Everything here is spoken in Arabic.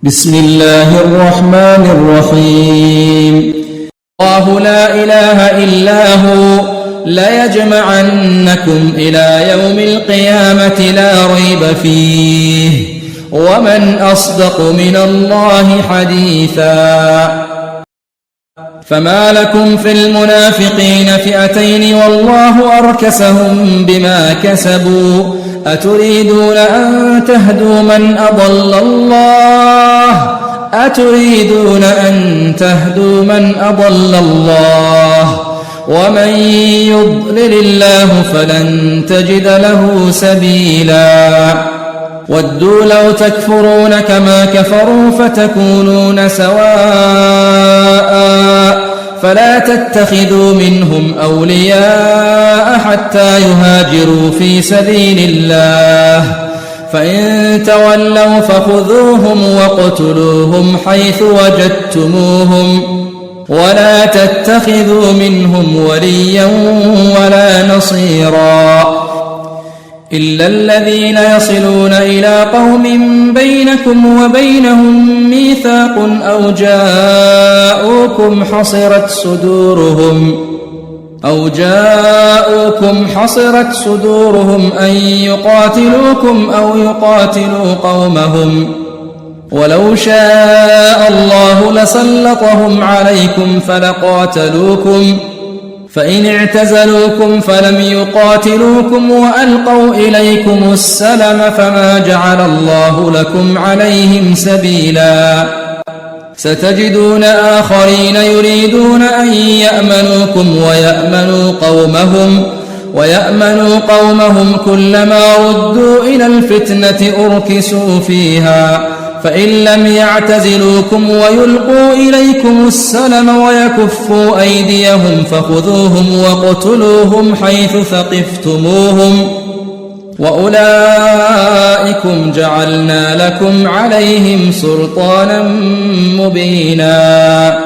بسم الله الرحمن الرحيم. الله لا إله إلا هو ليجمعنكم إلى يوم القيامة لا ريب فيه ومن أصدق من الله حديثا. فما لكم في المنافقين فئتين والله أركسهم بما كسبوا أتريدون أن تهدوا من أضل الله ومن يضلل الله فلن تجد له سبيلا. ودوا لو تكفرون كما كفروا فتكونون سواء فلا تتخذوا منهم أولياء حتى يهاجروا في سبيل الله فإن تولوا فخذوهم واقتلوهم حيث وجدتموهم ولا تتخذوا منهم وليا ولا نصيرا إلا الذين يصلون إلى قوم بينكم وبينهم ميثاق أو جاءوكم حصرت صدورهم أن يقاتلوكم أو يقاتلوا قومهم ولو شاء الله لسلطهم عليكم فلقاتلوكم فإن اعتزلوكم فلم يقاتلوكم وألقوا إليكم السلم فما جعل الله لكم عليهم سبيلا. ستجدون آخرين يريدون أن يأمنوكم ويأمنوا قومهم كلما ردوا إلى الفتنة أركسوا فيها فإن لم يعتزلوكم ويلقوا إليكم السلم ويكفوا أيديهم فخذوهم واقتلوهم حيث ثقفتموهم وأولئكم جعلنا لكم عليهم سلطانا مبينا.